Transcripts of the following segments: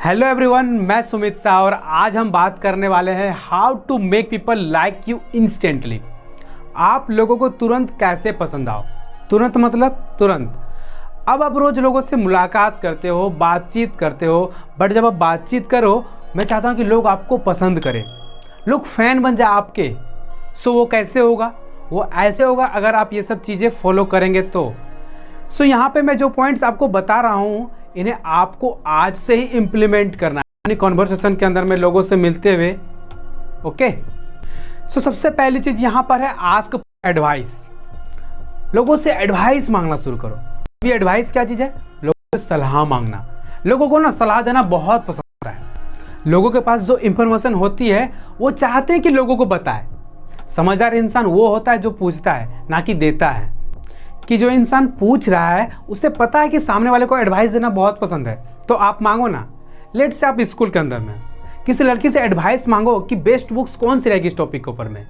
Hello everyone, मैं सुमित शाह और आज हम बात करने वाले हैं how to make people like you instantly. आप लोगों को तुरंत कैसे पसंद आओ। तुरंत मतलब तुरंत। अब आप रोज़ लोगों से मुलाकात करते हो, बातचीत करते हो, बट जब आप बातचीत करो, मैं चाहता हूँ कि लोग आपको पसंद करें, लोग फ़ैन बन जाए आपके। सो वो कैसे होगा? वो ऐसे होगा अगर आप ये सब चीज़ें फॉलो करेंगे तो। सो यहाँ पे मैं जो पॉइंट्स आपको बता रहा हूँ, इन्हें आपको आज से ही इम्प्लीमेंट करना है यानी कॉन्वर्सेशन के अंदर में लोगों से मिलते हुए। ओके, सो सबसे पहली चीज़ यहाँ पर है आस्क एडवाइस। लोगों से एडवाइस मांगना शुरू करो। ये एडवाइस क्या चीज़ है? लोगों से सलाह मांगना। लोगों को ना सलाह देना बहुत पसंद आता है। लोगों के पास जो इंफॉर्मेशन होती है वो चाहते हैं कि लोगों को बताए। समझदार इंसान वो होता है जो पूछता है, ना कि देता है। कि जो इंसान पूछ रहा है उसे पता है कि सामने वाले को एडवाइस देना बहुत पसंद है, तो आप मांगो ना। लेट से आप स्कूल के अंदर में किसी लड़की से एडवाइस मांगो कि बेस्ट बुक्स कौन सी रहेगी इस टॉपिक के ऊपर में।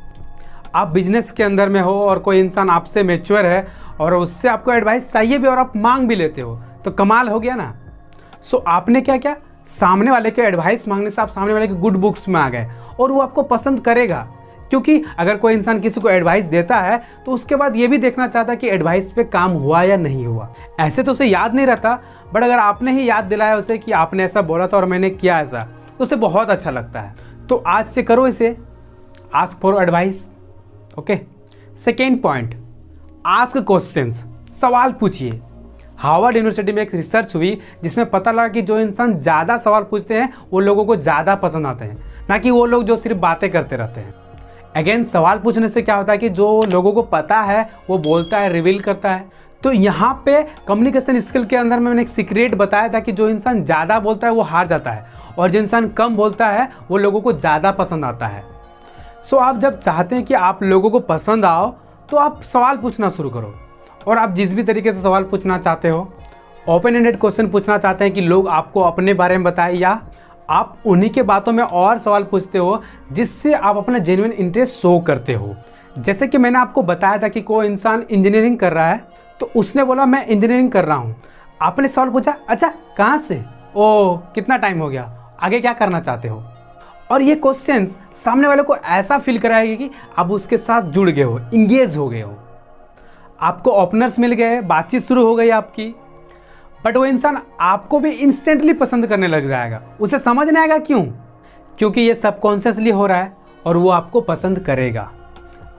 आप बिजनेस के अंदर में हो और कोई इंसान आपसे मैच्योर है और उससे आपको एडवाइस चाहिए भी और आप मांग भी लेते हो, तो कमाल हो गया ना। सो आपने क्या क्या, सामने वाले के एडवाइस मांगने से आप सामने वाले के गुड बुक्स में आ गए और वो आपको पसंद करेगा। क्योंकि अगर कोई इंसान किसी को एडवाइस देता है तो उसके बाद ये भी देखना चाहता है कि एडवाइस पे काम हुआ या नहीं हुआ। ऐसे तो उसे याद नहीं रहता, बट अगर आपने ही याद दिलाया उसे कि आपने ऐसा बोला था और मैंने किया ऐसा, तो उसे बहुत अच्छा लगता है। तो आज से करो इसे, ask for advice. Okay, second point, ask questions. सवाल पूछिए। हार्वर्ड यूनिवर्सिटी में एक रिसर्च हुई जिसमें पता लगा कि जो इंसान ज़्यादा सवाल पूछते हैं वो लोगों को ज़्यादा पसंद आते हैं, ना कि वो लोग जो सिर्फ बातें करते रहते हैं। अगेन, सवाल पूछने से क्या होता है कि जो लोगों को पता है वो बोलता है, रिवील करता है। तो यहाँ पे कम्युनिकेशन स्किल के अंदर में मैंने एक सीक्रेट बताया था कि जो इंसान ज़्यादा बोलता है वो हार जाता है और जो इंसान कम बोलता है वो लोगों को ज़्यादा पसंद आता है। सो आप जब चाहते हैं कि आप लोगों को पसंद आओ तो आप सवाल पूछना शुरू करो। और आप जिस भी तरीके से सवाल पूछना चाहते हो, ओपन एंडेड क्वेश्चन पूछना चाहते हैं कि लोग आपको अपने बारे में बताएं, या आप उन्हीं के बातों में और सवाल पूछते हो जिससे आप अपना जेन्युइन इंटरेस्ट शो करते हो। जैसे कि मैंने आपको बताया था कि कोई इंसान इंजीनियरिंग कर रहा है तो उसने बोला मैं इंजीनियरिंग कर रहा हूँ। आपने सवाल पूछा, अच्छा कहाँ से, ओह कितना टाइम हो गया, आगे क्या करना चाहते हो। और ये क्वेश्चंस सामने वाले को ऐसा फील कराएगी कि आप उसके साथ जुड़ गए हो, इंगेज हो गए हो, आपको ओपनर्स मिल गए, बातचीत शुरू हो गई आपकी। बट वो इंसान आपको भी इंस्टेंटली पसंद करने लग जाएगा। उसे समझ नहीं आएगा क्यों, क्योंकि ये सबकॉन्शियसली हो रहा है और वो आपको पसंद करेगा।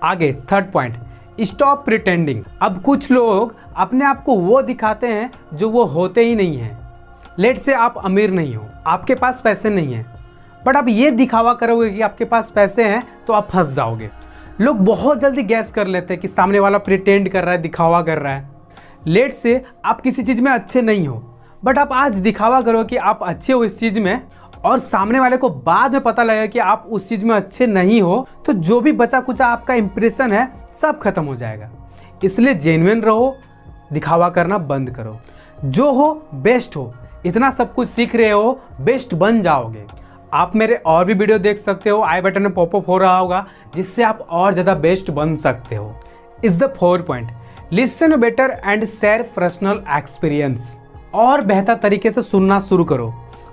आगे थर्ड पॉइंट, स्टॉप प्रिटेंडिंग। अब कुछ लोग अपने आप को वो दिखाते हैं जो वो होते ही नहीं हैं। लेट से आप अमीर नहीं हो, आपके पास पैसे नहीं हैं, बट आप ये दिखावा करोगे कि आपके पास पैसे हैं तो आप फंस जाओगे। लोग बहुत जल्दी गैस कर लेते हैं कि सामने वाला प्रिटेंड कर रहा है, दिखावा कर रहा है। लेट से आप किसी चीज़ में अच्छे नहीं हो, बट आप आज दिखावा करो कि आप अच्छे हो इस चीज़ में, और सामने वाले को बाद में पता लगेगा कि आप उस चीज़ में अच्छे नहीं हो, तो जो भी बचा कुचा आपका इंप्रेशन है सब खत्म हो जाएगा। इसलिए जेन्युइन रहो, दिखावा करना बंद करो। जो हो बेस्ट हो, इतना सब कुछ सीख रहे हो, बेस्ट बन जाओगे। आप मेरे और भी वीडियो देख सकते हो, आई बटन में पॉपअप हो रहा होगा, जिससे आप और ज़्यादा बेस्ट बन सकते हो। Is the fourth point, listen better and share personal experience. और बेहतर तरीके से सुनना शुरू करो,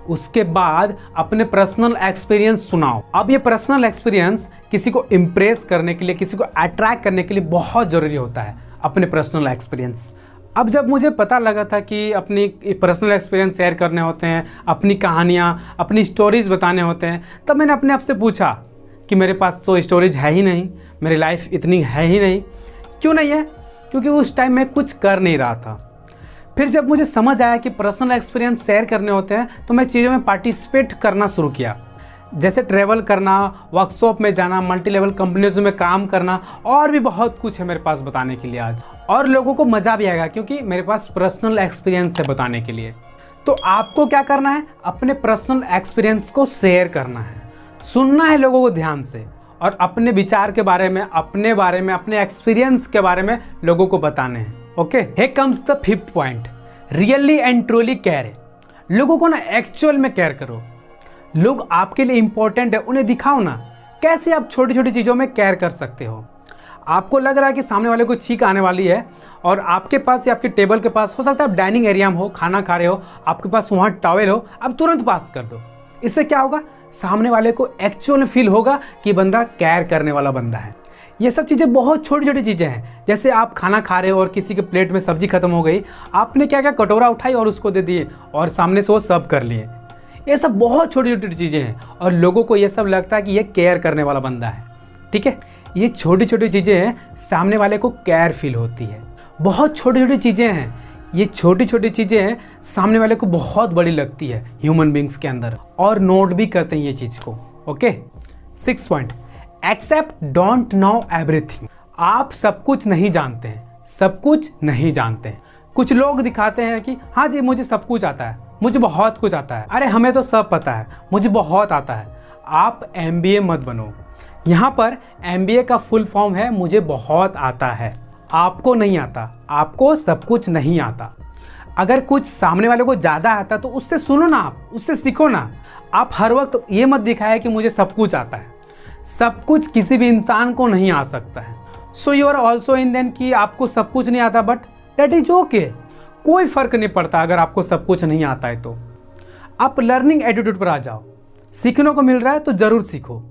उसके बाद अपने पर्सनल एक्सपीरियंस सुनाओ। अब ये पर्सनल एक्सपीरियंस किसी को इम्प्रेस करने के लिए, किसी को अट्रैक्ट करने के लिए बहुत ज़रूरी होता है, अपने पर्सनल एक्सपीरियंस। अब जब मुझे पता लगा था कि अपनी पर्सनल एक्सपीरियंस शेयर करने होते हैं, अपनी कहानियाँ, अपनी स्टोरीज़ बताने होते हैं, तब मैंने अपने आप से पूछा कि मेरे पास तो स्टोरीज है ही नहीं, मेरी लाइफ इतनी है ही नहीं। क्यों नहीं है? क्योंकि उस टाइम मैं कुछ कर नहीं रहा था। फिर जब मुझे समझ आया कि पर्सनल एक्सपीरियंस शेयर करने होते हैं तो मैं चीज़ों में पार्टिसिपेट करना शुरू किया, जैसे ट्रैवल करना, वर्कशॉप में जाना, मल्टी लेवल कंपनीज में काम करना, और भी बहुत कुछ है मेरे पास बताने के लिए आज। और लोगों को मज़ा भी आएगा क्योंकि मेरे पास पर्सनल एक्सपीरियंस है बताने के लिए। तो आपको क्या करना है? अपने पर्सनल एक्सपीरियंस को शेयर करना है, सुनना है लोगों को ध्यान से, और अपने विचार के बारे में, अपने बारे में, अपने एक्सपीरियंस के बारे में लोगों को बताने हैं। Okay, here comes the fifth point, really and truly care. लोगों को ना एक्चुअल में केयर करो। लोग आपके लिए इंपॉर्टेंट है, उन्हें दिखाओ ना कैसे आप छोटी छोटी चीज़ों में केयर कर सकते हो। आपको लग रहा है कि सामने वाले को छींक आने वाली है और आपके पास या आपके टेबल के पास, हो सकता है आप डाइनिंग एरिया में हो, खाना खा रहे हो, आपके पास वहाँ टॉवेल हो, आप तुरंत पास कर दो। इससे क्या होगा, सामने वाले को एक्चुअल फील होगा कि बंदा केयर करने वाला बंदा है। ये सब चीज़ें बहुत छोटी छोटी चीज़ें हैं। जैसे आप खाना खा रहे हो और किसी के प्लेट में सब्जी खत्म हो गई, आपने क्या क्या कटोरा उठाई और उसको दे दिए और सामने से वो सर्व कर लिए। ये सब बहुत छोटी छोटी चीज़ें हैं और लोगों को ये सब लगता है कि ये केयर करने वाला बंदा है। ठीक है, ये छोटी छोटी चीज़ें हैं, सामने वाले को केयर फील होती है। बहुत छोटी छोटी चीज़ें हैं, ये छोटी छोटी चीज़ें हैं, सामने वाले को बहुत बड़ी लगती है ह्यूमन बींग्स के अंदर, और नोट भी करते हैं ये चीज़ को। Okay, 6 point, except don't know everything. आप सब कुछ नहीं जानते हैं, सब कुछ नहीं जानते हैं। कुछ लोग दिखाते हैं कि हाँ जी मुझे सब कुछ आता है, मुझे बहुत कुछ आता है, अरे हमें तो सब पता है, मुझे बहुत आता है। आप MBA मत बनो। यहाँ पर MBA का फुल फॉर्म है मुझे बहुत आता है। आपको नहीं आता, आपको सब कुछ नहीं आता। अगर कुछ सामने वाले को ज़्यादा आता तो उससे सुनो ना, आप उससे सीखो ना। आप हर वक्त ये मत दिखाए कि मुझे सब कुछ आता है। सब कुछ किसी भी इंसान को नहीं आ सकता है। So you are also in then कि आपको सब कुछ नहीं आता, बट दैट इज ओके। कोई फर्क नहीं पड़ता अगर आपको सब कुछ नहीं आता है तो। आप लर्निंग एटीट्यूड पर आ जाओ। सीखने को मिल रहा है तो ज़रूर सीखो।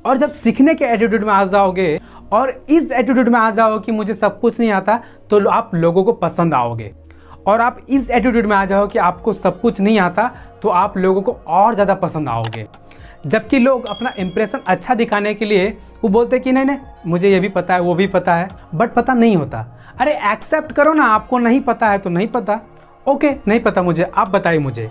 और जब सीखने के एटीट्यूड में आ जाओगे और इस एटीट्यूड में आ जाओ कि मुझे सब कुछ नहीं आता, तो आप लोगों को पसंद आओगे। और आप इस एटीट्यूड में आ जाओ कि आपको सब कुछ नहीं आता, तो आप लोगों को और ज़्यादा पसंद आओगे। जबकि लोग अपना इंप्रेशन अच्छा दिखाने के लिए वो बोलते कि नहीं मुझे ये भी पता है, वो भी पता है, बट पता नहीं होता। अरे एक्सेप्ट करो ना, आपको नहीं पता है तो नहीं पता। ओके, नहीं पता मुझे, आप बताइए मुझे।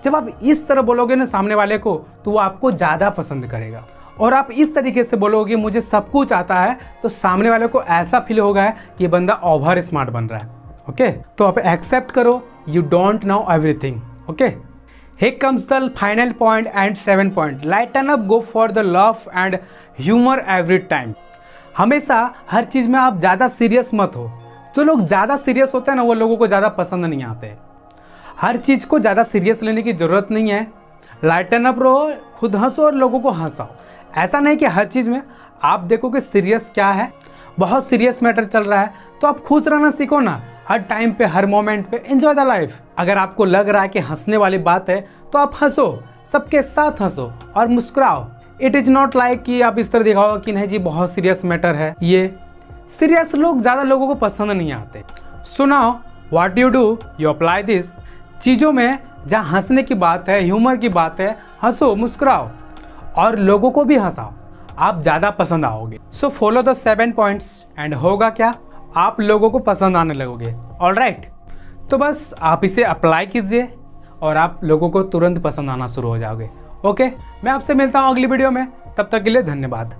जब आप इस तरह बोलोगे ना सामने वाले को, तो वो आपको ज़्यादा पसंद करेगा। और आप इस तरीके से बोलोगे मुझे सब कुछ आता है, तो सामने वाले को ऐसा फील होगा कि ये बंदा ओवर स्मार्ट बन रहा है। ओके, तो आप एक्सेप्ट करो you don't know everything. Okay, here comes the final point and 7 point, lighten up, go for the laugh and humor every time। हमेशा हर चीज़ में आप ज़्यादा सीरियस मत हो। जो लोग ज़्यादा सीरियस होते हैं ना, वो लोगों को ज़्यादा पसंद नहीं आते। हर चीज़ को ज़्यादा सीरियस लेने की ज़रूरत नहीं है। लाइटन अप रहो, खुद हंसो और लोगों को हंसाओ। ऐसा नहीं कि हर चीज़ में आप देखो कि सीरियस क्या है, बहुत सीरियस मैटर चल रहा है, तो आप खुश रहना सीखो ना। हर टाइम पे, हर मोमेंट पे एंजॉय द लाइफ। अगर आपको लग रहा है कि हंसने वाली बात है, तो आप हंसो, सबके साथ हंसो और मुस्कुराओ। इट इज़ नॉट लाइक कि आप इस तरह दिखाओ कि नहीं जी बहुत सीरियस मैटर है। ये सीरियस लोग ज़्यादा लोगों को पसंद नहीं आते। So now what you do, you apply this. चीज़ों में जहाँ हंसने की बात है, ह्यूमर की बात है, हंसो, मुस्कुराओ और लोगों को भी हंसाओ, आप ज़्यादा पसंद आओगे। So follow the 7 points and होगा क्या, आप लोगों को पसंद आने लगोगे। ऑलराइट, तो बस आप इसे अप्लाई कीजिए और आप लोगों को तुरंत पसंद आना शुरू हो जाओगे। ओके, मैं आपसे मिलता हूँ अगली वीडियो में, तब तक के लिए धन्यवाद।